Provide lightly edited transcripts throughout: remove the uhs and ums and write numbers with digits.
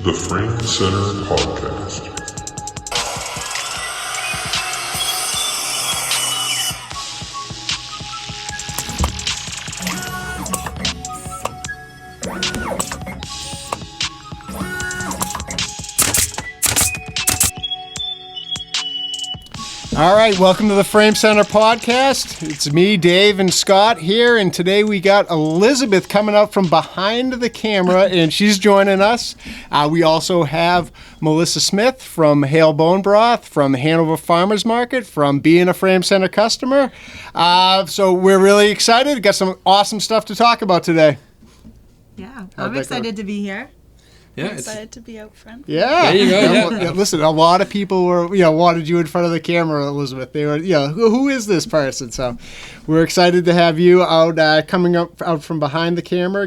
The Frame Center Podcast. All right, welcome to the Frame Center Podcast. It's me, Dave, and Scott here, and today we got Elizabeth coming up from behind the camera, and she's joining us. We also have Melissa Smith from Hale Bone Broth, from Hanover Farmers Market, from being a Frame Center customer. So we're really excited. We've got some awesome stuff to talk about today. Yeah, I'm excited to be here. Yeah, I'm excited to be out front. Yeah. There you go. Yeah. Listen, a lot of people were, wanted you in front of the camera, Elizabeth. They were, who is this person? So we're excited to have you out, coming up out from behind the camera.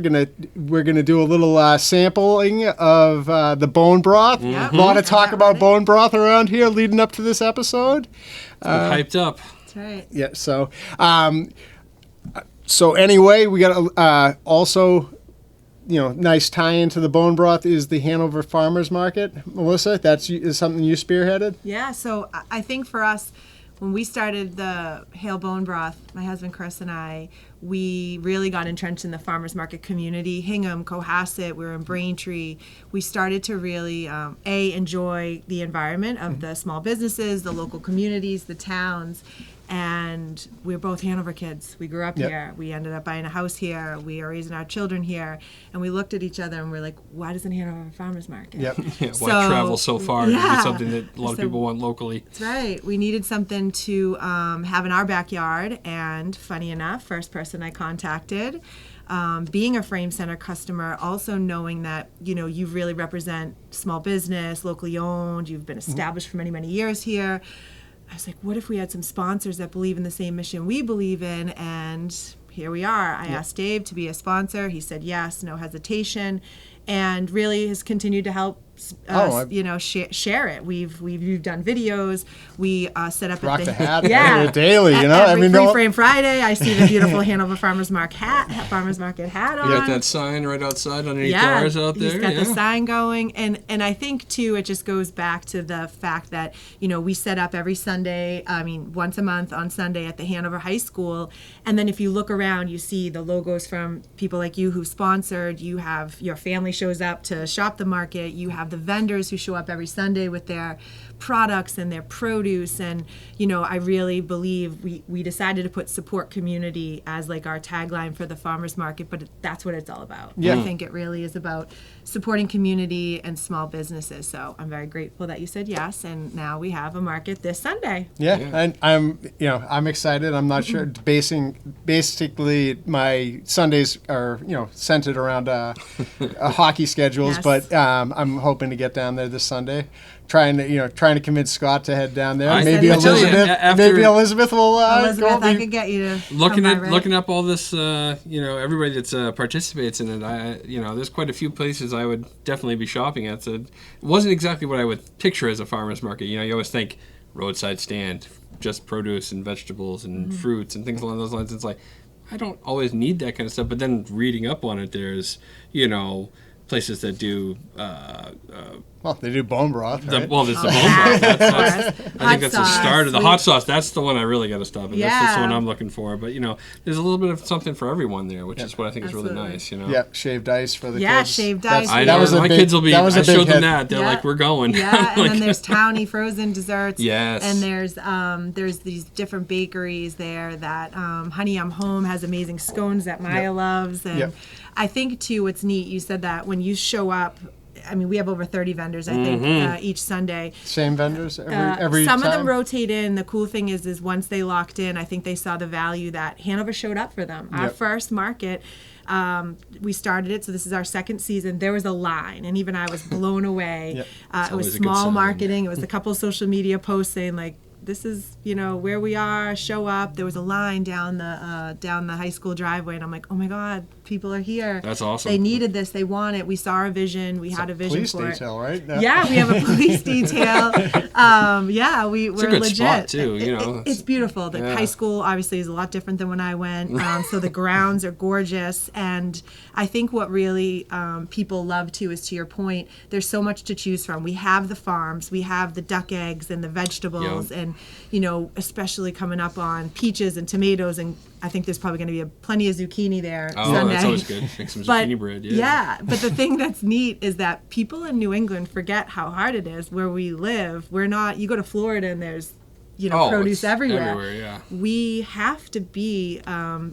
We're gonna do a little sampling of the bone broth. Mm-hmm. A lot of talk about bone broth around here leading up to this episode. Hyped up. That's right. Yeah. So anyway, we got also. Nice tie-in to the bone broth is the Hanover Farmers Market. Melissa, is something you spearheaded? Yeah, so I think for us, when we started the Hale Bone Broth, my husband Chris and I, we really got entrenched in the farmers market community. Hingham, Cohasset, we were in Braintree. We started to really, enjoy the environment of the small businesses, the local communities, the towns. And we're both Hanover kids. We grew up here. We ended up buying a house here. We are raising our children here. And we looked at each other and we're like, why doesn't Hanover have a farmer's market? Yep. Why travel so far to do something that a lot of people want locally? That's right. We needed something to have in our backyard. And funny enough, first person I contacted, being a Frame Center customer, also knowing that, you really represent small business, locally owned. You've been established for many, many years here. I was like, what if we had some sponsors that believe in the same mission we believe in? And here we are. I asked Dave to be a sponsor. He said yes, no hesitation, and really has continued to help us, share it. We've done videos. We set up rock a the hat daily. Every Free Frame Friday, I see the beautiful Hanover Farmers Market hat on. You got that sign right outside underneath ours out there. He's got the sign going, and I think too, it just goes back to the fact that we set up every Sunday. Once a month on Sunday at the Hanover High School, and then if you look around, you see the logos from people like you who sponsored. You have your family shows up to shop the market. You have the vendors who show up every Sunday with their products and their produce, and I really believe we decided to put support community as like our tagline for the farmers market, but that's what it's all about. I think it really is about supporting community and small businesses. So I'm very grateful that you said yes, and now we have a market this Sunday. And I'm excited. I'm not sure. Basically, my Sundays are centered around hockey schedules, but I'm hoping to get down there this Sunday. Trying to convince Scott to head down there. Maybe Elizabeth will. Elizabeth, I could get you to looking up all this. Everybody that participates in it. There's quite a few places I would definitely be shopping at. So it wasn't exactly what I would picture as a farmer's market. You always think roadside stand, just produce and vegetables and fruits and things along those lines. It's like I don't always need that kind of stuff. But then reading up on it, there's places that do. They do bone broth, right? There's the bone broth. I think that's the start of the hot sauce. That's the one I really got to stop at. That's the one I'm looking for. But, there's a little bit of something for everyone there, which is what I think is really nice, Yeah, shaved ice for the kids. Yeah, shaved ice. I know. My kids will be, I showed them that. They're like, we're going. Yeah, and then there's towny frozen desserts. Yes. And there's these different bakeries there that Honey I'm Home has amazing scones that Maya loves. And I think, too, what's neat, you said that when you show up, we have over 30 vendors, I think, each Sunday. Same vendors every some time? of them rotate in. The cool thing is once they locked in, I think they saw the value that Hanover showed up for them. Our first market, we started it, so this is our second season. There was a line, and even I was blown away. It was small marketing. It was a couple of social media posts saying, like, this is, where we are, show up. There was a line down the high school driveway, and I'm like, oh my God, people are here. That's awesome. They needed this. They want it. We saw our vision. We had a vision police for detail, it. right? Yeah, we have a police detail. We're It's a good legit. spot too. It's beautiful. The high school obviously is a lot different than when I went. So the grounds are gorgeous, and I think what really people love too is, to your point, there's so much to choose from. We have the farms, we have the duck eggs and the vegetables, and especially coming up on peaches and tomatoes, and I think there's probably going to be plenty of zucchini there Sunday. That's always good. Make some zucchini bread. Yeah, but the thing that's neat is that people in New England forget how hard it is where we live. We're not. You go to Florida and there's produce everywhere. We have to be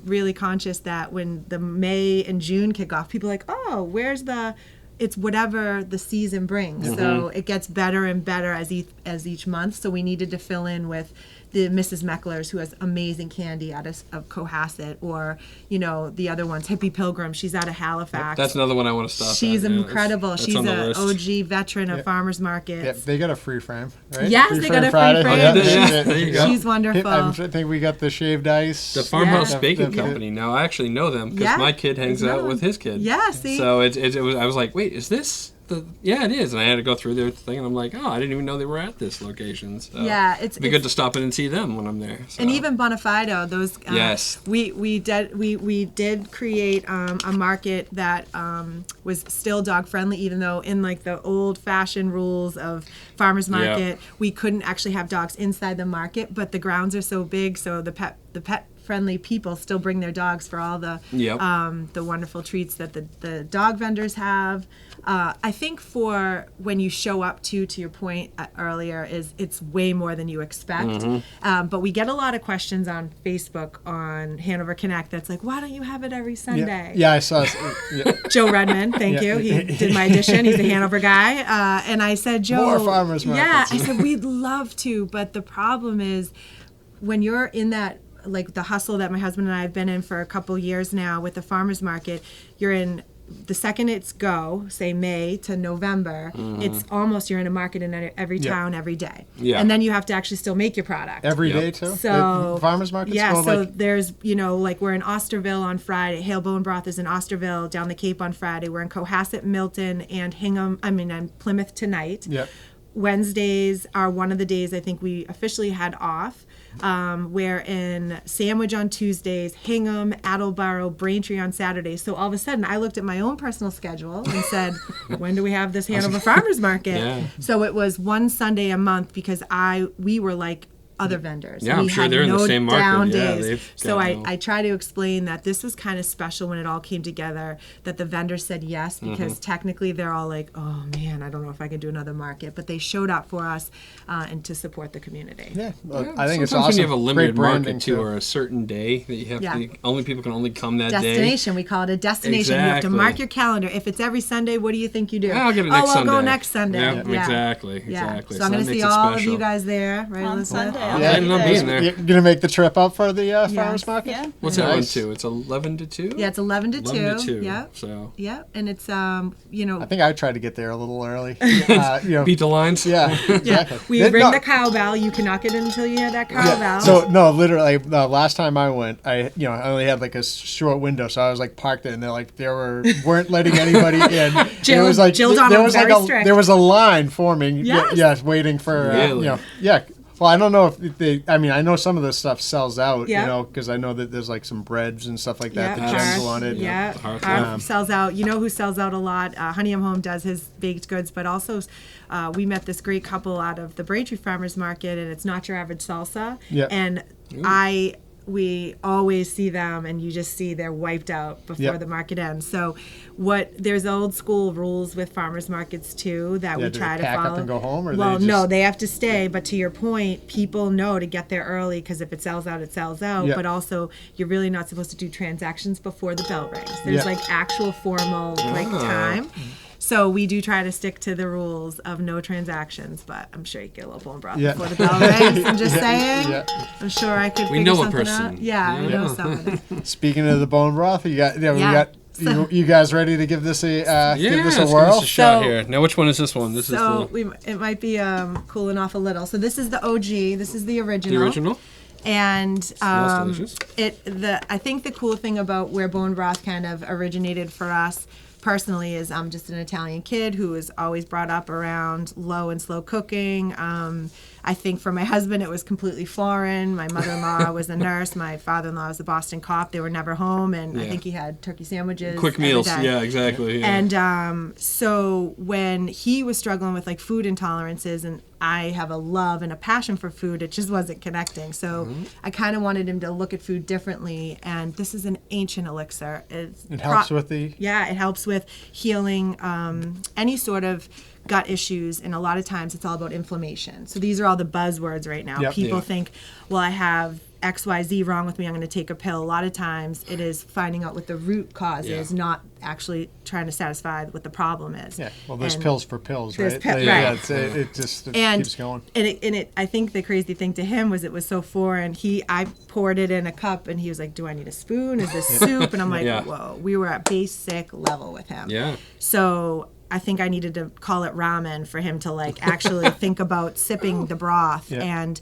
really conscious that when the May and June kick off, people are like, oh, where's the... It's whatever the season brings. So it gets better and better as each month. So we needed to fill in with the Mrs. Meckler's, who has amazing candy out of Cohasset, or the other one's Hippie Pilgrim. She's out of Halifax. That's another one I want to stop. She's at. incredible. That's She's on the an list. OG veteran of farmers markets. Yeah, they got a free frame, right? Yes, Free they got a Friday. free frame. Yeah. There you go. She's wonderful. I think we got the shaved ice. The Farmhouse Yeah. Baking Company. Now I actually know them because Yeah. my kid hangs out with his kid. Yeah, see? So it was. I was like, wait, is this? Yeah, it is. And I had to go through their thing, and I'm like, oh, I didn't even know they were at this location. So it'd be good to stop in and see them when I'm there. So. And even Bonafido, those yes, we did create a market that was still dog friendly, even though in like the old fashioned rules of farmers market, we couldn't actually have dogs inside the market. But the grounds are so big, so the pet friendly people still bring their dogs for all the wonderful treats that the dog vendors have. I think for when you show up to your point earlier, is it's way more than you expect. But we get a lot of questions on Facebook on Hanover Connect that's like, why don't you have it every Sunday? Yeah, I saw. Joe Redmond, thank you. He did my audition. He's a Hanover guy. And I said, Joe. More farmers markets. Yeah, I said, we'd love to. But the problem is when you're in that, like the hustle that my husband and I have been in for a couple years now with the farmers market, you're in the second it's go, say May to November, it's almost you're in a market in every town every day. Yeah. And then you have to actually still make your product. Every day too? So the farmers markets? Yeah, so there's, like we're in Osterville on Friday. Hale Bone Broth is in Osterville, down the Cape on Friday. We're in Cohasset, Milton, and Plymouth tonight. Yep. Wednesdays are one of the days I think we officially had off. We're in Sandwich on Tuesdays, Hingham, Attleboro, Braintree on Saturdays. So all of a sudden, I looked at my own personal schedule and said, when do we have this Hanover Farmers Market? Yeah. So it was one Sunday a month because we were like other vendors. Yeah, I'm sure they're in the same market. Yeah, so I try to explain that this was kind of special when it all came together, that the vendors said yes, because technically they're all like, oh man, I don't know if I can do another market, but they showed up for us and to support the community. Yeah, I think it's awesome. When you have a limited market too, or a certain day that you have to, people can only come that destination. We call it a destination. Exactly. You have to mark your calendar. If it's every Sunday, what do you think you do? I'll get it next Sunday. I'll go next Sunday. Yeah. Exactly. So I'm going to see all of you guys there, right, on Elizabeth? Sunday. Yeah, I'm being there. You're gonna make the trip up for the farmers market? Yeah. What's that one to? It's 11 to 2? Yeah, it's 11 to 2. 11 to 2. Yeah. So. Yeah, and it's I think I tried to get there a little early. Beat the lines. Yeah, exactly. We ring the cowbell. You cannot get in until you hear that cowbell. So no, literally, the last time I went, I only had like a short window, so I was like parked there, and they're like weren't letting anybody in. Jill, it was like Jill Donald was very strict. There was a line forming. Yes. Yes, waiting for Really? yeah. Well, I don't know if they. I mean, I know some of this stuff sells out. Yeah. Because I know that there's like some breads and stuff like that. Yeah, The gems wanted. Yeah, Harth sells out. You know who sells out a lot? Honeyham Home does his baked goods, but also we met this great couple out of the Braintree Farmers Market, and it's Not Your Average Salsa. Yeah. And we always see them, and you just see they're wiped out before the market ends. So there's old school rules with farmers markets too that we try to pack follow. Up and go home, or no, they have to stay. But to your point, people know to get there early, because if it sells out, it sells out. Yeah. But also, you're really not supposed to do transactions before the bell rings. There's like actual formal time. So we do try to stick to the rules of no transactions, but I'm sure you get a little bone broth before the bell rings. I'm just saying. Yeah. I'm sure I could. We figure know a something person. out. Yeah, we know somebody. Speaking of the bone broth, we got you guys ready to give this a give this a let's whirl? give this a shot So- here. Now, which one is this one? This So is it might be cooling off a little. So this is the OG. This is the original. the original. And Smells delicious. I think the cool thing about where bone broth kind of originated for us personally is I'm just an Italian kid who was always brought up around low and slow cooking. I think for my husband it was completely foreign. My mother-in-law was a nurse. My father-in-law was a Boston cop. They were never home, and I think he had turkey sandwiches. Quick every meals. day. Yeah, exactly. Yeah. And so when he was struggling with like food intolerances, and I have a love and a passion for food, it just wasn't connecting. So I kind of wanted him to look at food differently. And this is an ancient elixir. It helps with the it helps with healing any sort of gut issues, and a lot of times it's all about inflammation. So these are all the buzzwords right now. Yep. People Yeah. think, well, I have XYZ wrong with me, I'm going to take a pill. A lot of times it is finding out what the root cause is, not actually trying to satisfy what the problem is. Yeah, well, there's And pills for pills, there's right? pi- Yeah, right. it just and keeps going. And I think the crazy thing to him was it was so foreign. I poured it in a cup, and he was like, "Do I need a spoon? Is this soup?" And I'm like, Yeah. "Whoa!" We were at basic level with him. Yeah. So I think I needed to call it ramen for him to like actually think about sipping the broth. Yeah. And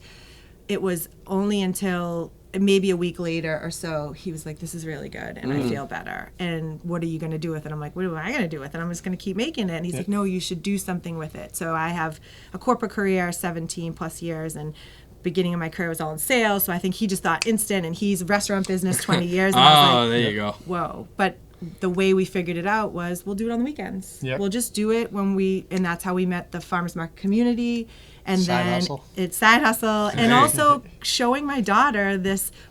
it was only until maybe a week later or so he was like, "This is really good, and I feel better. And what are you going to do with it?" I'm like, "What am I going to do with it? I'm just going to keep making it." And he's like, "No, you should do something with it." So I have a corporate career, 17 plus years, and beginning of my career was all in sales. So I think he just thought instant, and he's restaurant business 20 years. And I was like, There you go. whoa. But the way we figured it out was we'll do it on the weekends. Yep. We'll just do it and that's how we met the farmers market community. And Side then hustle. it's side hustle. And also showing my daughter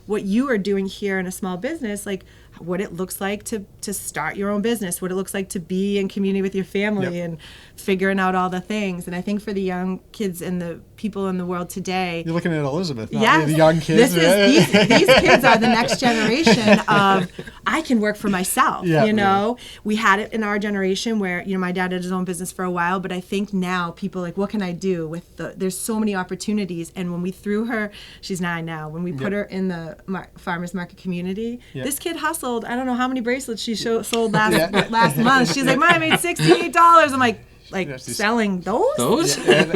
what you are doing here in a small business, like what it looks like to start your own business, what it looks like to be in community with your family, Yep. and figuring out all the things. And I think for the young kids and the people in the world today, You're looking at Elizabeth, not yes, the young kids. these kids are the next generation of I can work for myself. Yeah. You know, we had it in our generation where my dad had his own business for a while, but I think now people are like, what can I do with there's so many opportunities. And when we threw her, she's 9 now, when we put her in the farmers market community, this kid hustled. I don't know how many bracelets she sold last month. She's like, "Mom, I made $68." I'm like selling those? Those? I'm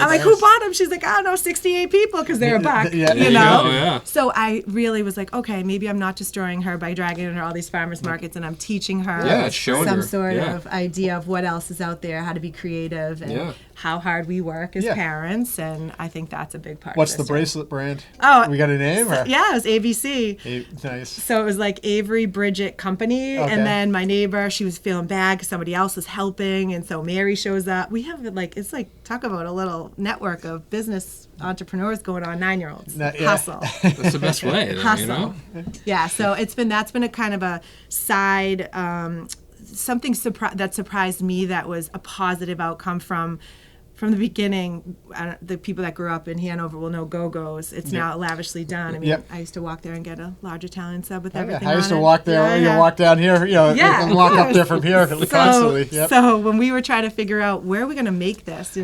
like, "Who bought them?" She's like, "I don't know, 68 people because they're a buck." Yeah. There you you know? go, yeah. So I really was like, okay, maybe I'm not destroying her by dragging her to all these farmers markets, and I'm teaching her Yeah, it's showing some her, sort yeah. of idea of what else is out there, how to be creative, and how hard we work as Yeah. parents. And I think that's a big part What's of the this. bracelet brand? Oh, We got a name? Or? Yeah, it was ABC. Nice. So it was like Avery Bridget Company, Okay. and then my neighbor, she was feeling bad because somebody else was helping, and so Mary shows up. We have it's like talk about a little network of business entrepreneurs going on. 9-year-olds hustle, That's the best way, though, hustle. you know? Yeah. So that's been a kind of a side something that surprised me. That was a positive outcome from the beginning. The people that grew up in Hanover will know Go-Go's. It's now lavishly done. I mean, Yep. I used to walk there and get a large Italian sub with Yeah, everything I used to on it. walk there. Yeah, You yeah. walk down here. Yeah, and of walk up course. there from here constantly. Yep. So when we were trying to figure out where are we going to make this,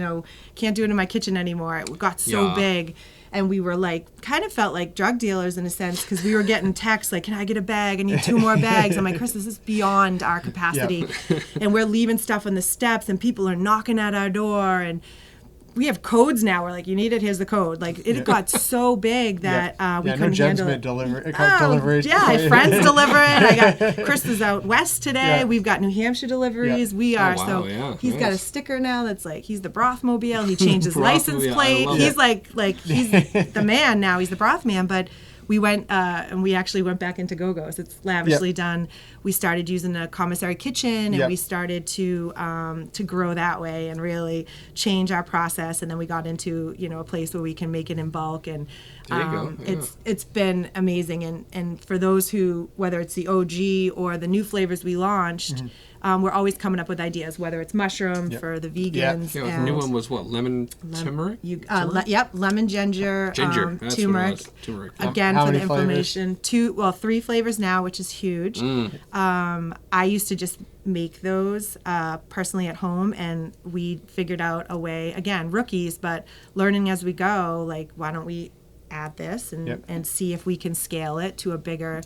can't do it in my kitchen anymore. It got so Yeah. big. And we were like, kind of felt like drug dealers in a sense, because we were getting texts like, "Can I get a bag? I need 2 more bags." I'm like, "Chris, this is beyond our capacity." And we're leaving stuff on the steps, and people are knocking at our door, and we have codes now. We're like, "You need it, here's the code." Like, it got so big that we couldn't handle it. Delivery. Yeah, friends deliver it. I got Chris is out west today. Yeah. We've got New Hampshire deliveries. Yeah. We are wow, so yeah, he's got a nice. sticker now that's like he's the broth mobile. He changed his Broth license mobile, I plate. love He's it. like he's the man now. He's the broth man. But we went and we actually went back into Go-Go's. It's lavishly done. We started using a commissary kitchen, and we started to grow that way and really change our process. And then we got into a place where we can make it in bulk, and There you go, yeah. it's been amazing. And for those who, whether it's the OG or the new flavors we launched, we're always coming up with ideas, whether it's mushroom for the vegans. Yeah, the and new one was what? Lemon turmeric? Yep, lemon ginger, Ginger, that's what it turmeric. was. Turmeric. Again, How for the many flavors? inflammation. 3 flavors now, which is huge. I used to just make those personally at home, and we figured out a way, again, rookies, but learning as we go, like, why don't we add this and see if we can scale it to a bigger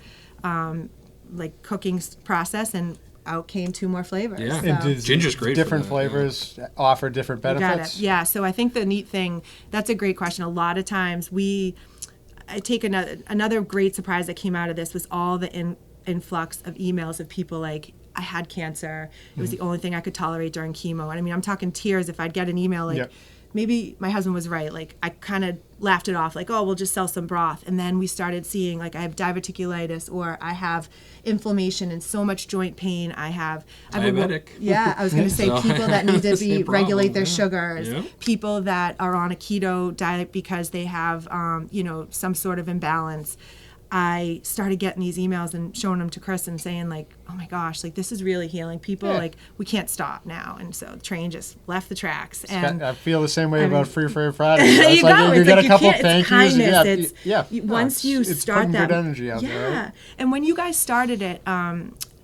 like cooking process, and out came 2 more flavors. Yeah. So. And does Ginger's great for Different that, flavors offer different Got benefits. it. Yeah. So I think the neat thing, that's a great question. A lot of times I take another great surprise that came out of this was all the influx of emails of people like, I had cancer. It was the only thing I could tolerate during chemo. And I mean, I'm talking tears if I'd get an email like, Yep. maybe my husband was right. Like, I kind of laughed it off, like, oh, we'll just sell some broth. And then we started seeing, like, I have diverticulitis, or I have inflammation and so much joint pain. I have Diabetic. Yeah, I was going to say So, people that need to same problem, regulate their yeah. sugars, Yeah. people that are on a keto diet because they have, some sort of imbalance. I started getting these emails and showing them to Chris and saying like, oh my gosh, like this is really healing people. Yeah. Like we can't stop now. And so the train just left the tracks. And I feel the same way I about mean- Free Friday. there you go. You It's get like a couple you can't, thank it's yous. kindness. Yeah, Once you it's start putting that, good energy out there. Right? And when you guys started it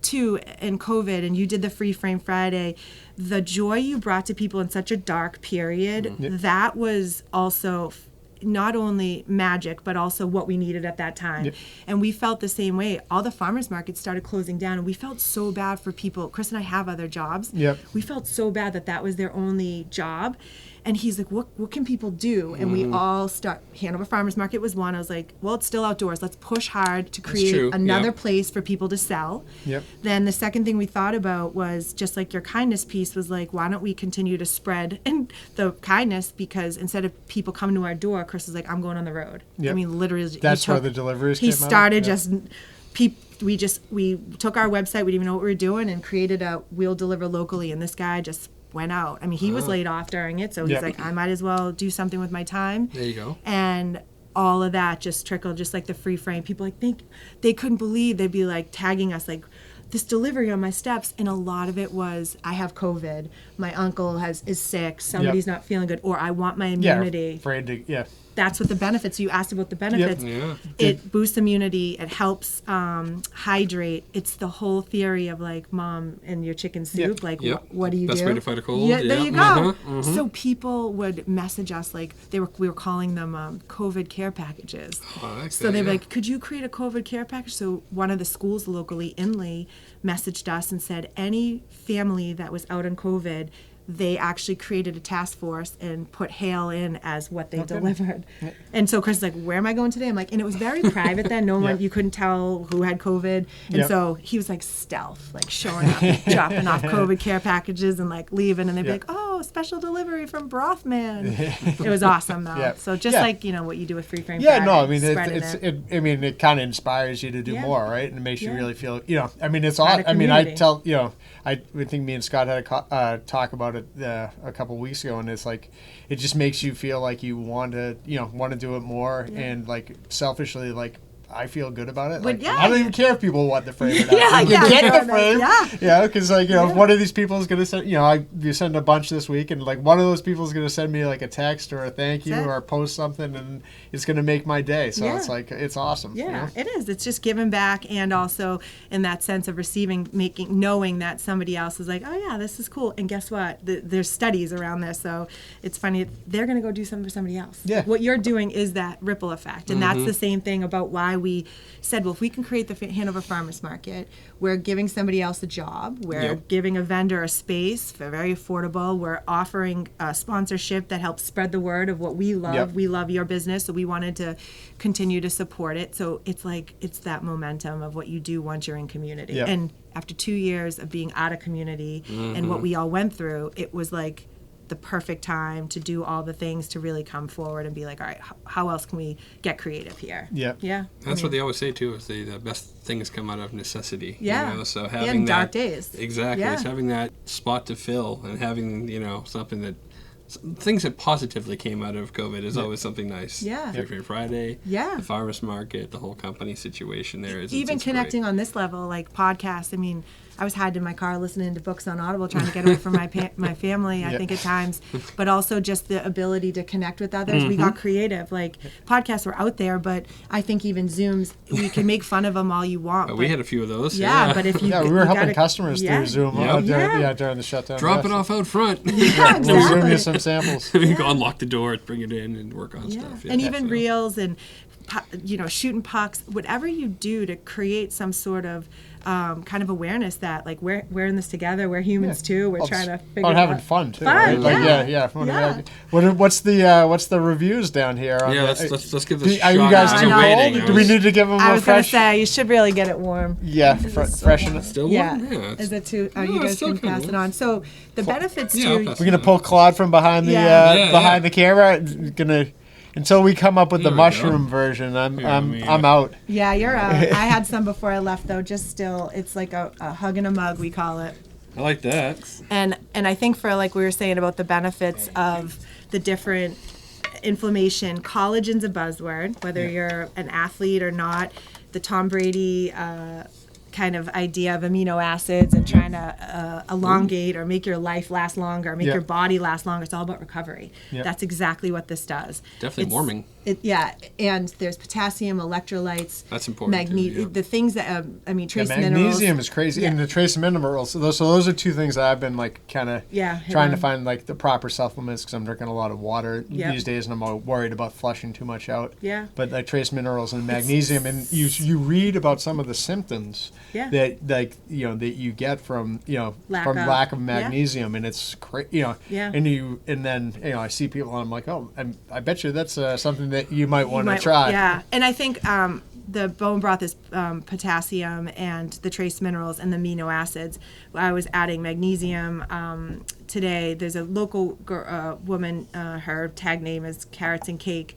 too in COVID, and you did the Free Frame Friday, the joy you brought to people in such a dark period, that was also not only magic, but also what we needed at that time. Yep. And we felt the same way. All the farmers markets started closing down, and we felt so bad for people. Chris and I have other jobs. Yep. We felt so bad that that was their only job. And he's like, what can people do? And we all start, Hanover Farmers Market was one. I was like, well, it's still outdoors. Let's push hard to create true. another Yep. place for people to sell. Yep. Then the second thing we thought about was just like your kindness piece was like, why don't we continue to spread and the kindness, because instead of people coming to our door, Chris was like, I'm going on the road. Yep. I mean, literally. That's where the deliveries He came out? started Yeah. we took our website, we didn't even know what we were doing, and created a we'll deliver locally, and this guy just went out. I mean, he was laid off during it, so he's Yep. like, I might as well do something with my time. There you go. And all of that just trickled, just like the free frame. People like they couldn't believe, they'd be like tagging us like, this delivery on my steps, and a lot of it was, I have COVID, my uncle is sick, somebody's not feeling good, or I want my immunity. Yeah, afraid to, yeah. That's what the benefits, you asked about the benefits. Yeah. It boosts immunity, it helps hydrate. It's the whole theory of like, mom and your chicken soup, like Yep. what do you Best do? way to fight a cold. Yeah, there Yeah. you go. Mhm, So people would message us like, we were calling them COVID care packages. Oh, I like So that, they'd be yeah. like, could you create a COVID care package? So one of the schools locally, Inley, messaged us and said any family that was out on COVID, they actually created a task force and put Hale in as what they delivered. And so Chris is like, where am I going today? I'm like, and it was very private then. No one, you couldn't tell who had COVID. And Yep. so he was like stealth, like showing up, dropping off COVID care packages and like leaving. And they'd be Yep. like, oh, special delivery from Broth Man. It was awesome though. Yep. So just Yeah. like, what you do with Free Frame Yeah, Friday, no, I mean, spreading it kind of inspires you to do Yeah. more, right? And it makes you Yeah. really feel, I mean, it's Part all, of I mean, I community. tell, I think me and Scott had a talk about it a couple weeks ago, and it's like, it just makes you feel like you want to do it more, and like selfishly, like, I feel good about it. Like, yeah. I don't even care if people want the frame or not. Yeah, you yeah, get yeah, the frame. yeah. Because like, if one of these people is going to send, you send a bunch this week, and like one of those people is going to send me like a text or a thank you That's it. or post something, and it's going to make my day. So Yeah. it's like, it's awesome. Yeah, it is. It's just giving back, and also in that sense of receiving, knowing that somebody else is like, oh yeah, this is cool. And guess what? There's studies around this, so it's funny. They're going to go do something for somebody else. Yeah. What you're doing is that ripple effect, and that's the same thing about why we said, well, if we can create the Hanover Farmers Market, we're giving somebody else a job. We're Yep. giving a vendor a space for very affordable. We're offering a sponsorship that helps spread the word of what we love. Yep. We love your business, so we wanted to continue to support it. So it's like, it's that momentum of what you do once you're in community. Yep. And after 2 years of being out of community and what we all went through, it was like the perfect time to do all the things to really come forward and be like, all right, how else can we get creative here? Yep. Yeah. That's what they always say too. Is the best things come out of necessity. Yeah. So Yeah, having in that dark days. exactly, Yeah. it's having that spot to fill and having something that things that positively came out of COVID is always something nice. Yeah. Free Frame Friday. Yeah. The farmers market, the whole company situation there is Even it's connecting great. on this level, like podcasts. I mean, I was hiding in my car listening to books on Audible, trying to get away from my family, I think at times, but also just the ability to connect with others. We got creative. Like, podcasts were out there, but I think even Zooms, we can make fun of them all you want. We but- had a few of those. yeah, but if you Yeah, we were you helping gotta- customers yeah. through Zoom Yep. during the shutdown. Drop it yes. off out front. Yeah, We'll Zoom exactly. you some samples. We go unlock the door, bring it in, and work on Yeah. stuff. And even reels and shooting pucks, whatever you do to create some sort of kind of awareness that like we're in this together. We're humans too. We're trying to figure about out having fun too. Fun, Right? Like, yeah. yeah. Yeah. What's the reviews down here? Yeah, let's give this. Are you shot guys at too know. cold? Do we need to give them I a was gonna fresh? say you should really get it warm. Yeah, freshen it. Still Yeah. warm? Yeah. Is it too? Oh, No, you it's guys still can pass good. it on. So the benefits Yeah, I'll to pass We're gonna pull Claude from behind the Yeah. behind the camera. Gonna until we come up with the There we go. mushroom version. I'm Yeah, out. Yeah, you're out. I had some before I left though. Just still, it's like a hug in a mug, we call it. I like that. And I think for like we were saying about the benefits of the different inflammation, collagen's a buzzword. Whether you're an athlete or not, the Tom Brady kind of idea of amino acids and trying to elongate or make your life last longer, make your body last longer. It's all about recovery. That's exactly what this does. Definitely warming. And there's potassium, electrolytes. That's important too, yeah. The things that trace minerals. Magnesium is crazy, and the trace minerals. So those are two things that I've been like kind of trying to find like the proper supplements because I'm drinking a lot of water these days, and I'm all worried about flushing too much out. Yeah. But like trace minerals and magnesium, and you read about some of the symptoms that that you get from lack of magnesium, and it's crazy. And then I see people, and I'm like, oh, I bet you that's something that you might want to try. Yeah, and I think the bone broth is potassium and the trace minerals and the amino acids. I was adding magnesium today. There's a local woman, her tag name is Carrots and Cake.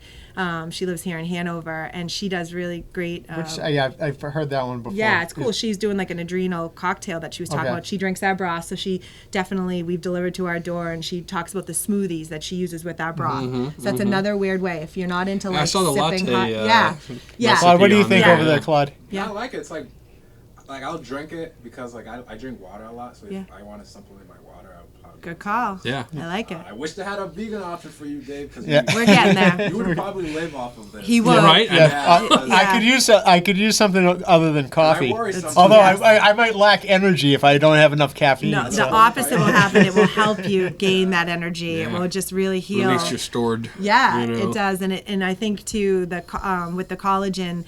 She lives here in Hanover, and she does really great. I've heard that one before. Yeah, it's cool. She's doing like an adrenal cocktail that she was talking about. She drinks our broth, so she definitely, we've delivered to our door, and she talks about the smoothies that she uses with our broth. So that's another weird way. If you're not into like I saw the sipping latte. hot, Claude, what do you think Yeah. over there, Claude? Yeah. I like it. It's like I'll drink it because like I drink water a lot, so if I want to supplement my water, I'll probably. Good call. Yeah. I like it. I wish they had a vegan option for you, Dave, because We're getting there. you would probably live off of this. He would. Yeah, right? I could use something other than coffee. worry sometimes. Although I might lack energy if I don't have enough caffeine. No, the so. opposite will happen. It will help you gain that energy. It will just really heal. Release your stored. Yeah, you know. it does, and I think too with the collagen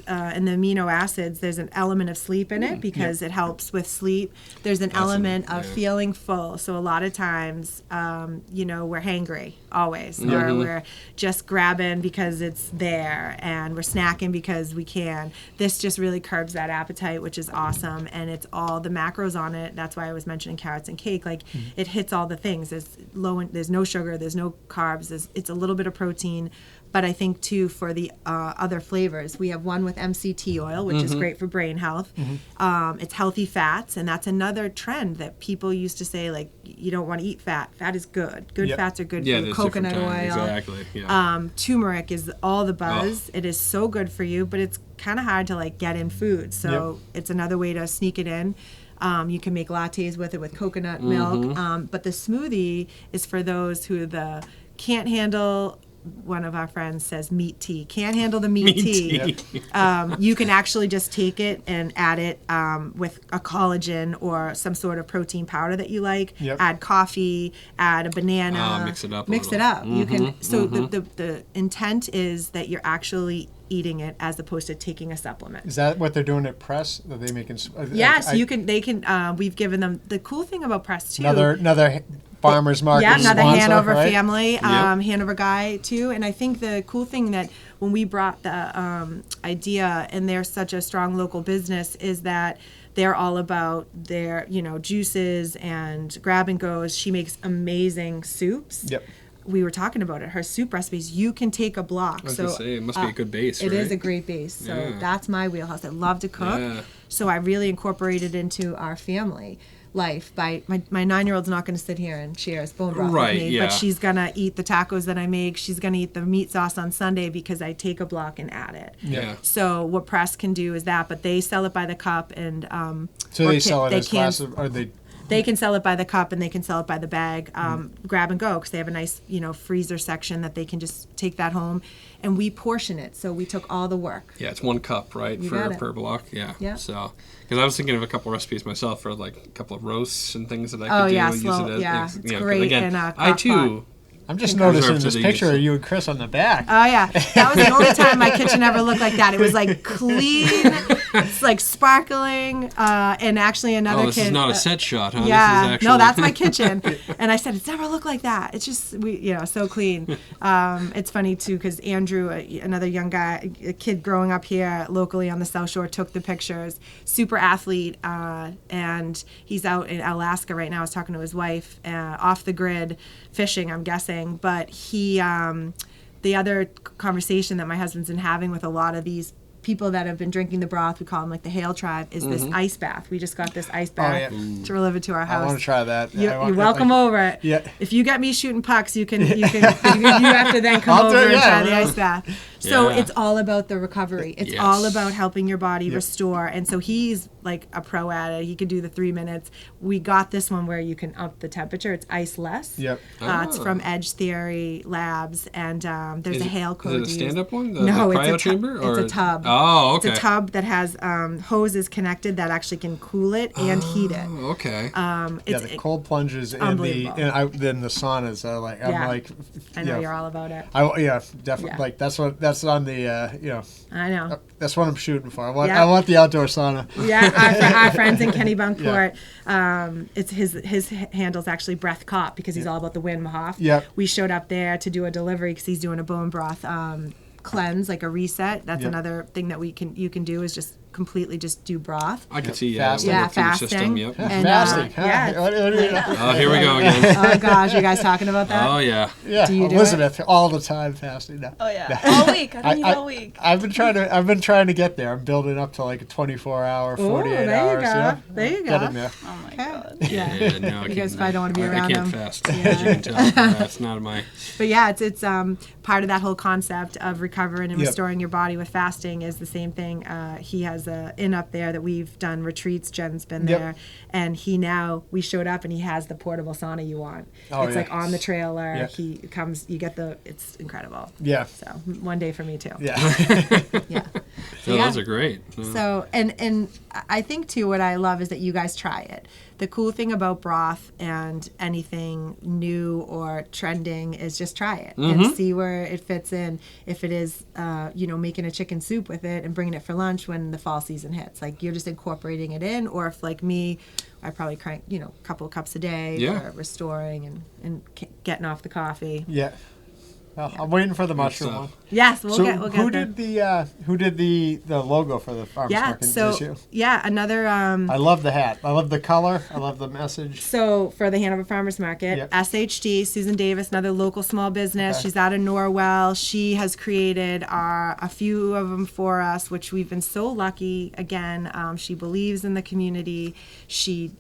and the amino acids, there's an element of sleep in it because it helps with sleep. There's an element of feeling full. So a lot of times, we're hangry always, or we're just grabbing because it's there, and we're snacking because we can. This just really curbs that appetite, which is awesome, and it's all the macros on it. That's why I was mentioning carrots and cake. Like it hits all the things. There's no sugar, there's no carbs. It's a little bit of protein. But I think, too, for the other flavors, we have one with MCT oil, which is great for brain health. It's healthy fats, and that's another trend that people used to say, like, you don't want to eat fat. Fat is good. Good fats are good for there's coconut different oil. kinds, Exactly. Yeah. Turmeric is all the buzz. It is so good for you, but it's kind of hard to, like, get in food. So it's another way to sneak it in. You can make lattes with it with coconut milk. But the smoothie is for those who can't handle. One of our friends says meat tea. Can't handle the meat tea. You can actually just take it and add it with a collagen or some sort of protein powder that you like. Add coffee, add a banana. Mix it up a Mix it little. up. You can. So the intent is that you're actually eating it as opposed to taking a supplement. Is that what they're doing at Press? Are they making? Yes, you can. They can. We've given them the cool thing about Press too. Another farmers market. Yeah, another sponsor, Hanover right? family, Hanover guy too. And I think the cool thing that when we brought the idea, and they're such a strong local business, is that they're all about their juices and grab and goes. She makes amazing soups. Yep. We were talking about it. Her soup recipes, you can take a block. I was gonna say, it must be a good base, It right? is a great base. So that's my wheelhouse. I love to cook. Yeah. So I really incorporated into our family life. By my 9-year-old's not going to sit here and share his bone broth Right, with me, yeah. but she's going to eat the tacos that I make. She's going to eat the meat sauce on Sunday because I take a block and add it. Yeah. So what Press can do is that, but they sell it by the cup, and So they sell it as glasses, or they. they can sell it by the cup and they can sell it by the bag, grab and go, because they have a nice, freezer section that they can just take that home. And we portion it, so we took all the work. Yeah, it's 1 cup, right, got it. per block. Yeah. Yeah. So, because I was thinking of a couple recipes myself for like a couple of roasts and things that I Oh, could do. yeah, use slow- it as, yeah, as- it's you know, 'cause great again, in a I crock too. I'm just noticing Reserved this to the picture of use. you and Chris on the back. Oh yeah, that was the only time my kitchen ever looked like that. It was like clean, It's like sparkling, and actually another this kid. is not a set shot, huh? Yeah, This is actually... no, that's my kitchen. And I said, it's never looked like that. It's just, so clean. It's funny too, because Andrew, another young guy, a kid growing up here locally on the South Shore, took the pictures. Super athlete, and he's out in Alaska right now. I was talking to his wife, off the grid, fishing, I'm guessing. But he, the other conversation that my husband's been having with a lot of these people that have been drinking the broth, we call them like the Hale tribe, is this ice bath. We just got this ice bath to deliver to our house. I want to try that. You're welcome over. Yeah. If you get me shooting pucks, you have to then come over and try the ice bath. So it's all about the recovery. It's all about helping your body restore. And so he's like a pro at it. He could do the 3 minutes. We got this one where you can up the temperature. It's iceless. Yep. It's from Edge Theory Labs, and there's a Hale code. Is it a stand-up one? No, the cryo it's chamber? It's a tub. Oh, okay. It's a tub that has hoses connected that actually can cool it and heat it. Okay. The cold plunges and then the saunas are like, I'm like, I know you're all about it. Definitely. Yeah. Like that's on the I know. That's what I'm shooting for. I want the outdoor sauna. Yeah, our friends in Kennebunkport, it's his handle's actually Breath Cop, because he's all about the Wim Hof. Yep. We showed up there to do a delivery because he's doing a bone broth cleanse, like a reset. That's another thing that you can do, is just completely just do broth. I can see fasting. Fasting. System, yep. And, fasting. Oh, here we go again. Oh gosh, you guys talking about that? Oh yeah. Yeah, Do you do Elizabeth, all the time fasting now. Oh yeah, all week. I don't eat all week. I've been trying to get there. I'm building up to like a 24-hour, 48 there hours. you go. Yeah. There you go. Get in there. Oh my Okay. god. Yeah. No, You guys probably don't want to be around I can't him. fast, as you can tell. That's not my... But yeah, it's part of that whole concept of recovering and restoring your body with fasting is the same thing. He has a inn up there that we've done retreats. Jen's been there, and we showed up and he has the portable sauna you want. It's like on the trailer. Yeah. He comes, it's incredible. Yeah. So one day for me too. Yeah. Yeah. So those are great. So, and I think too, what I love is that you guys try it. The cool thing about broth and anything new or trending is just try it and see where it fits in. If it is, making a chicken soup with it and bringing it for lunch when the fall season hits, like you're just incorporating it in. Or if like me, I probably crank, a couple of cups a day for restoring and getting off the coffee. Yeah. Well, I'm waiting for the mushroom one. Yes, we'll get who there. did the logo for the farmers market? Just you? Another. I love the hat. I love the color. I love the message. So for the Hanover Farmers Market, SHD, Susan Davis, another local small business. Okay. She's out of Norwell. She has created a few of them for us, which we've been so lucky. Again, she believes in the community. She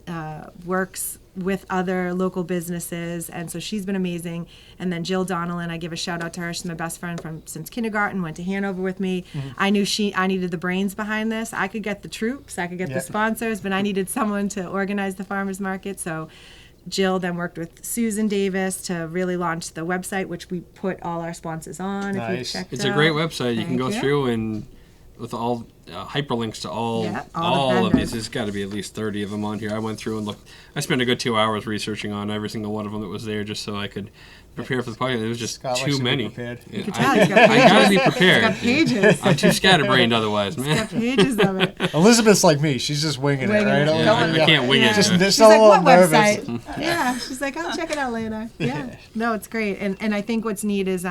works with other local businesses, and so she's been amazing. And then Jill Donnellan, I give a shout out to her. She's my best friend since kindergarten, went to Hanover with me. I knew I needed the brains behind this. I could get the troops, I could get the sponsors, but I needed someone to organize the farmers market. So Jill then worked with Susan Davis to really launch the website, which we put all our sponsors on. Nice. If you checked It's out. a great website. You can go Thank through and with all hyperlinks to all all the of these. vendors. There's got to be at least 30 of them on here. I went through and looked. I spent a good 2 hours researching on every single one of them that was there, just so I could prepare for the podcast. It was just Scott likes too to be many. prepared. You can I, tell he's got I gotta be It's prepared. got pages. I'm too scatterbrained otherwise, It's man. got pages of it. Elizabeth's like me. She's just winging it, Winging right? it. Yeah, I can't wing it. Just, man. just She's a like, little what nervous. website? Yeah, she's like, I'll check it out later. Yeah, no, it's great. And I think what's neat is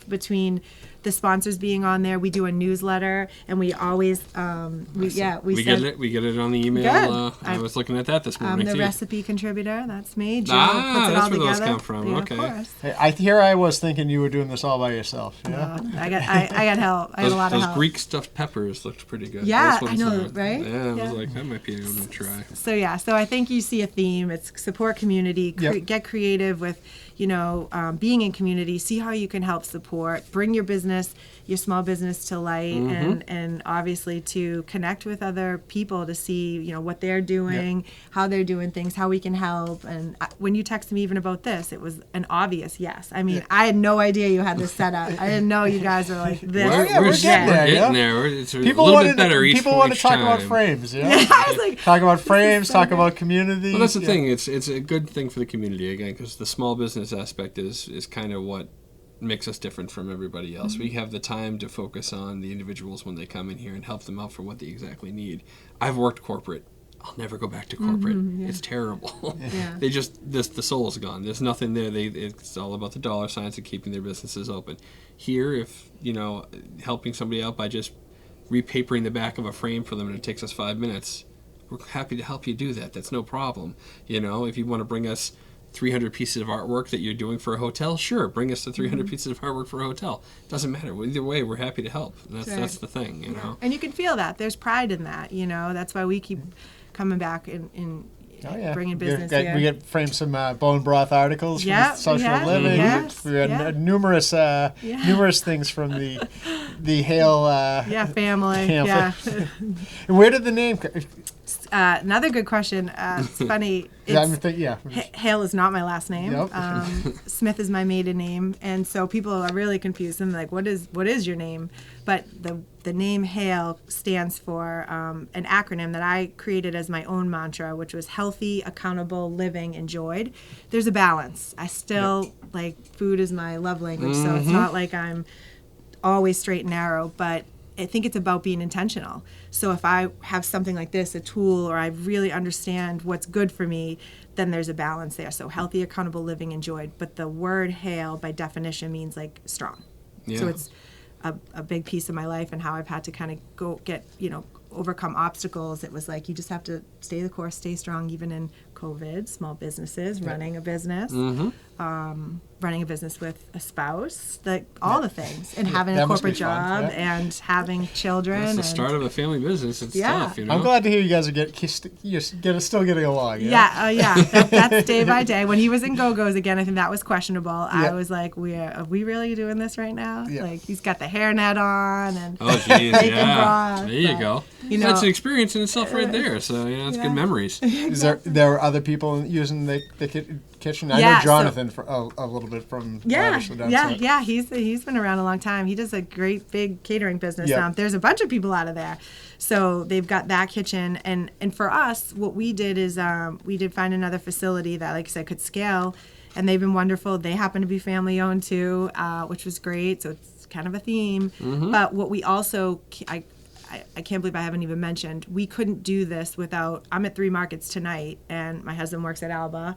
between the sponsors being on there, we do a newsletter, and we always we get send, it. We get it on the email. Good. I was looking at that this I'm morning the too. recipe contributor. That's me. Jill Ah, puts it that's all where those together. come from. Yeah, Okay. Of course. Hey, I was thinking you were doing this all by yourself. Yeah. I got help. I had a lot of Those help. Greek stuffed peppers looked pretty good. Yeah, Those I know, ones, right? Yeah, I Yeah. was like, that might be a good one to try. So I think you see a theme. It's support community, get creative with, being in community, see how you can help support, bring your business, your small business to light, and obviously to connect with other people to see, what they're doing, how they're doing things, how we can help. And when you texted me even about this, it was an obvious yes. I mean, I had no idea you had this set up. I didn't know you guys were like this. We're getting there. Getting there. It's People a little want bit better each People want to each talk time. about frames. Yeah. I was like, Talk about frames. so Talk good. about community. Well, that's the thing. It's a good thing for the community again, because the small business aspect is kind of what makes us different from everybody else. We have the time to focus on the individuals when they come in here and help them out for what they exactly need. I've worked corporate. I'll never go back to corporate. It's terrible. They just the soul is gone. There's nothing there. It's all about the dollar signs and keeping their businesses open. Here, if helping somebody out by just repapering the back of a frame for them and it takes us 5 minutes, we're happy to help you do that. That's no problem. If you want to bring us 300 pieces of artwork that you're doing for a hotel, sure, bring us the 300 pieces of artwork for a hotel. Doesn't matter. Either way, we're happy to help. And that's the thing, And you can feel that. There's pride in that, That's why we keep coming back in bringing business here. We get framed some bone broth articles from Social Living. Yes, we had numerous things from the Hale family. And where did the name come? Another good question. It's funny. Hale is not my last name. Yep. Smith is my maiden name, and so people are really confused and like, what is your name? But the name Hale stands for an acronym that I created as my own mantra, which was healthy, accountable, living, enjoyed. There's a balance. I still food is my love language, so it's not like I'm always straight and narrow, but I think it's about being intentional. So if I have something like this, a tool, or I really understand what's good for me, then there's a balance there. So healthy, accountable, living, enjoyed. But the word Hale, by definition, means strong. Yeah. So it's a big piece of my life and how I've had to kind of go get, overcome obstacles. It was you just have to stay the course, stay strong, even in COVID, small businesses, running a business. Running a business with a spouse, all the things, and having a corporate job and having children. That's the start of a family business. It's tough, I'm glad to hear you guys are still getting along. That's day by day. When he was in Go-Go's again, I think that was questionable. I was like, are we really doing this right now? He's got the hairnet on and there you go. That's an experience in itself right there. So it's good memories. There were other people using the kitchen. I know Jonathan for a little bit from he's been around a long time. He does a great big catering business. There's a bunch of people out of there, so they've got that kitchen. And for us, what we did is we did find another facility that, like I said, could scale, and they've been wonderful. They happen to be family owned too, which was great. So it's kind of a theme. But what we also I can't believe I haven't even mentioned, we couldn't do this without, I'm at 3 markets tonight, and my husband works at Alba,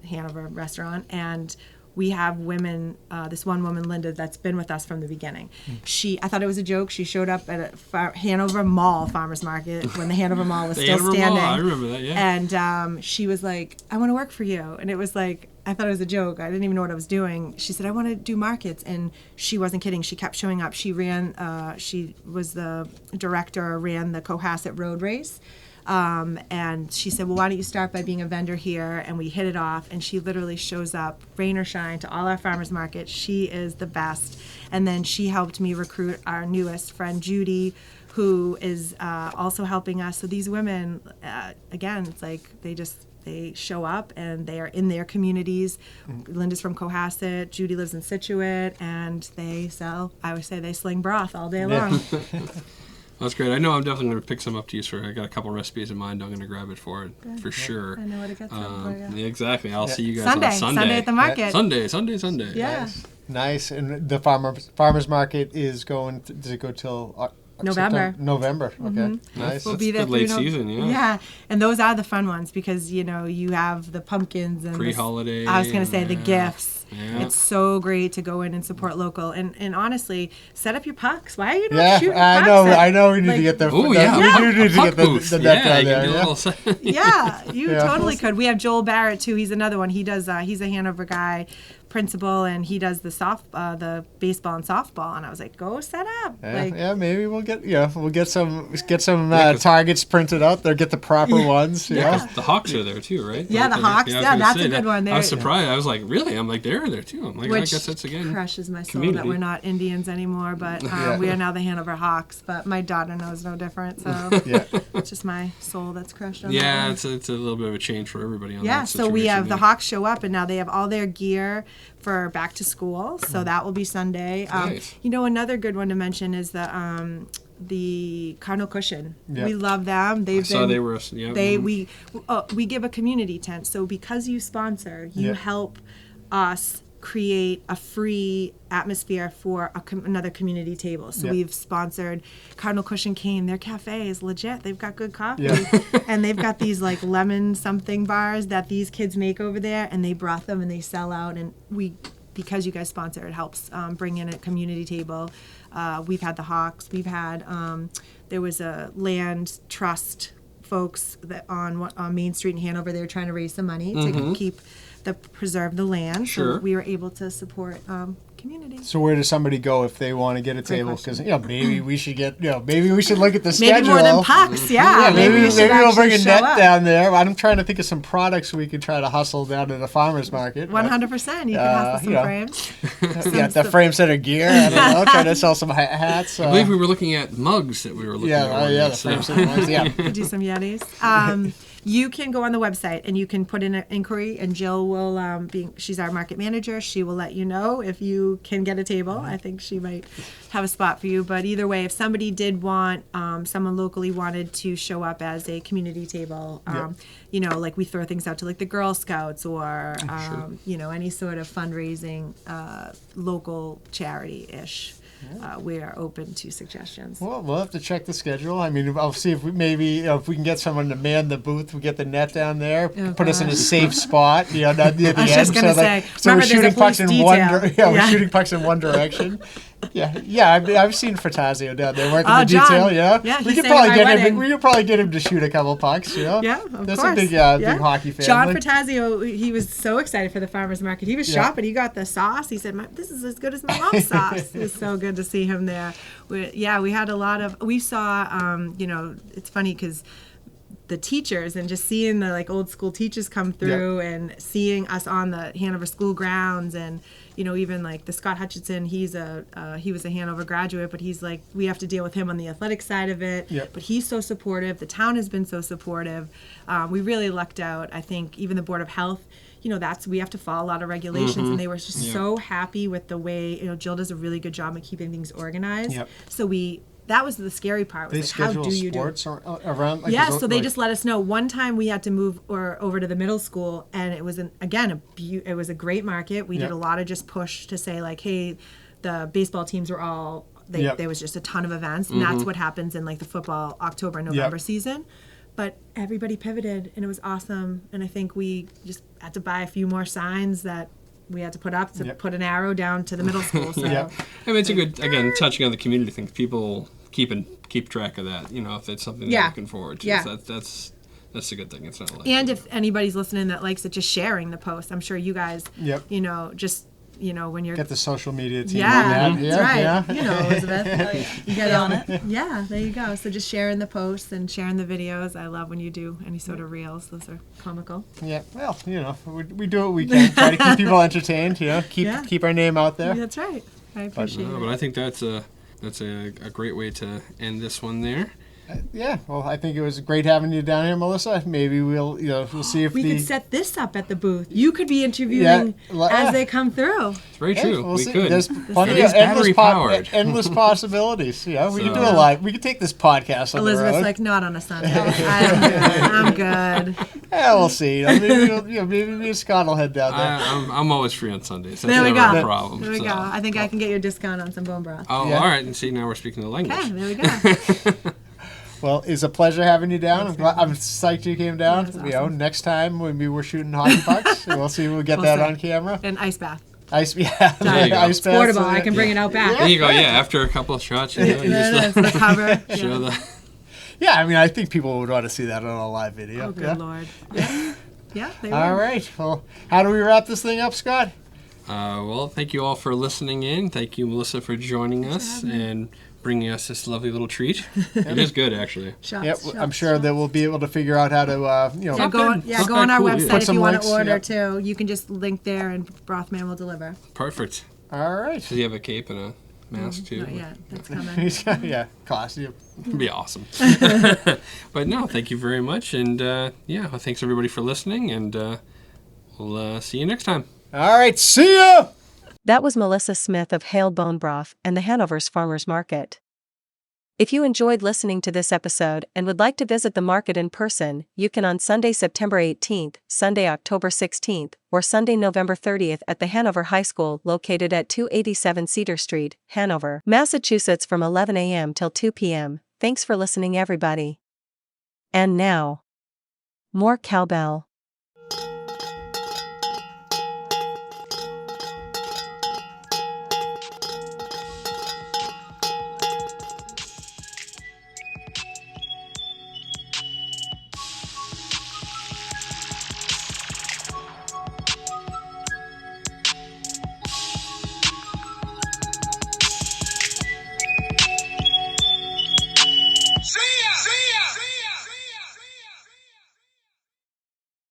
Hanover restaurant, and we have women, this one woman, Linda, that's been with us from the beginning. I thought it was a joke. She showed up at a Hanover Mall farmers market when the Hanover Mall was still standing. Mall, I remember that, And she was like, I want to work for you. And it was I thought it was a joke. I didn't even know what I was doing. She said, I want to do markets. And she wasn't kidding. She kept showing up. She was the director, ran the Cohasset Road Race. And she said, well, why don't you start by being a vendor here? And we hit it off. And she literally shows up, rain or shine, to all our farmers markets. She is the best. And then she helped me recruit our newest friend, Judy, who is also helping us. So these women, again, it's they show up and they are in their communities. Linda's from Cohasset, Judy lives in Scituate, and they sell, I would say they sling broth all day long. That's great. I know I'm definitely going to pick some up to you, sir. I got a couple recipes in mind. I'm going to grab it for sure. I know what to get some for you. Exactly. I'll see you guys on Sunday. Sunday at the market. Sunday. Yeah. Nice. And the farmers market is going, does it go till November. November. Okay. Nice. We'll be there the late season, Yeah, and those are the fun ones because you have the pumpkins and pre-holiday. I was going to say the gifts. Yeah. It's so great to go in and support local, and honestly, set up your pucks. Why are you not shooting pucks? I know. We need to get the. Oh we do need to get the net down there. You totally could. We have Joel Barrett too. He's another one. He does. He's a Hanover guy, principal, and he does the baseball and softball. And I was like, go set up. Maybe we'll get some targets printed out there. Get the proper ones. Yeah, the Hawks are there too, right? Yeah, the Hawks. Yeah, that's a good one. I was surprised. I was like, really? I'm like, they're there too. I'm like, I guess that's again. Crushes my soul that we're not Indians anymore, but we are now the Hanover Hawks. But my daughter knows no different, so it's just my soul that's crushed on that. Yeah, it's a little bit of a change for everybody on that situation. So we have the Hawks show up, and now they have all their gear for back to school. So that will be Sunday. Nice. Another good one to mention is the Carno Cushion. We love them. We give a community tent. So because you sponsor, you help us create a free atmosphere for another community table. So we've sponsored Cardinal Cushion Cane. Their cafe is legit. They've got good coffee. And they've got these like lemon something bars that these kids make over there, and they broth them and they sell out. And because you guys sponsor, it helps bring in a community table. We've had the Hawks. We've had, there was a land trust folks that on Main Street in Hanover. They were trying to raise some money to preserve the land. Sure. So we were able to support community. So where does somebody go if they want to get a table? Because maybe we should maybe we should look at the schedule. Maybe more than pucks, yeah. Maybe we should we'll bring a actually net show up. down there. I'm trying to think of some products we could try to hustle down to the farmers market. 100%. You can hustle some frames. The frame center gear. I don't know. Trying to sell some hats. I believe we were looking at mugs that we were looking at. The frame center mugs. Yeah. Do some Yetis. You can go on the website and you can put in an inquiry, and Jill will she's our market manager. She will let you know if you can get a table. I think she might have a spot for you. But either way, if somebody did want, someone locally wanted to show up as a community table, like we throw things out to like the Girl Scouts or, any sort of fundraising, local charity-ish. We are open to suggestions. Well, we'll have to check the schedule. I mean, I'll see if we if we can get someone to man the booth. We get the net down there, put us in a safe spot. Not near the I was end. just gonna say, so we're remember, there's a shooting pucks police in one. detail. We're shooting pucks in one direction. I've seen Fratazio down there working the John. detail. Yeah, we he could sang at probably my get him. wedding. We could probably get him to shoot a couple pucks. Yeah, of That's course. a big hockey fan. John Fratazio, he was so excited for the farmers market. He was shopping. He got the sauce. He said, "This is as good as my mom's sauce." It was so good to see him there. We had a lot of. We saw. It's funny because the teachers and just seeing the like old school teachers come through and seeing us on the Hanover school grounds, and even like the Scott Hutchinson, he was a Hanover graduate, but he's like, we have to deal with him on the athletic side of it. But he's so supportive. The town has been so supportive. We really lucked out. I think even the Board of Health, we have to follow a lot of regulations, and they were just so happy with the way, Jill does a really good job of keeping things organized. So that was the scary part. Was they like, how do you sports do it? around? So they just let us know. One time we had to move over to the middle school, and it was it was a great market. We did a lot of just push to say like, hey, the baseball teams were all there was just a ton of events, and that's what happens in like the football October November season. But everybody pivoted, and it was awesome. And I think we just had to buy a few more signs that we had to put up to put an arrow down to the middle school. So. I mean, it's a good, again, touching on the community thing. People keep track of that. If it's something they're looking forward to. So that's a good thing. It's not like. And if anybody's listening that likes it, just sharing the post. I'm sure you guys, just. When you're get the social media team that's on that. right. Elizabeth. You get on it. Yeah, there you go. So just sharing the posts and sharing the videos. I love when you do any sort of reels. Those are comical. Yeah, well, we do what we can. Try to keep people entertained. Keep our name out there. That's right. I appreciate it. But I think that's a great way to end this one there. Well, I think it was great having you down here, Melissa. Maybe we'll see if we could set this up at the booth. You could be interviewing as they come through. It's very true. We'll we see. could. There's plenty of endless possibilities. We could do a lot. We could take this podcast on Elizabeth's the road. like, not on a Sunday. I'm good. Yeah, we'll see. Maybe me and Scott will head down there. I'm always free on Sundays. That's There we never go. a problem. There we go. I think I can get you a discount on some bone broth. Oh, all right. And see, now we're speaking the language. Okay, there we go. Well, it's a pleasure having you down. I'm psyched you came down. Awesome. Next time when we were shooting hockey pucks, we'll see if we'll get that on camera. An ice bath. Ice It's bath. portable. I can bring it out back. There you go. Yeah, after a couple of shots, you That's just the cover. show the. Yeah, I mean, I think people would want to see that on a live video. Oh, good Lord. Yeah, they All will. right. Well, how do we wrap this thing up, Scott? Well, thank you all for listening in. Thank you, Melissa, for joining us and bringing us this lovely little treat. It is good, actually. Shots, I'm sure that we'll be able to figure out how to, go on our cool, website yeah. if some you want links, to order too. You can just link there and Brothman will deliver. Perfect. All right. Does he have a cape and a mask, too? Not yet. That's coming. Costume. It'd be awesome. But no, thank you very much. And thanks everybody for listening. And we'll see you next time. All right. See ya. That was Melissa Smith of Hale Bone Broth and the Hanover's Farmers Market. If you enjoyed listening to this episode and would like to visit the market in person, you can on Sunday, September 18th, Sunday, October 16th, or Sunday, November 30th at the Hanover High School located at 287 Cedar Street, Hanover, Massachusetts from 11 a.m. till 2 p.m. Thanks for listening, everybody. And now, more cowbell.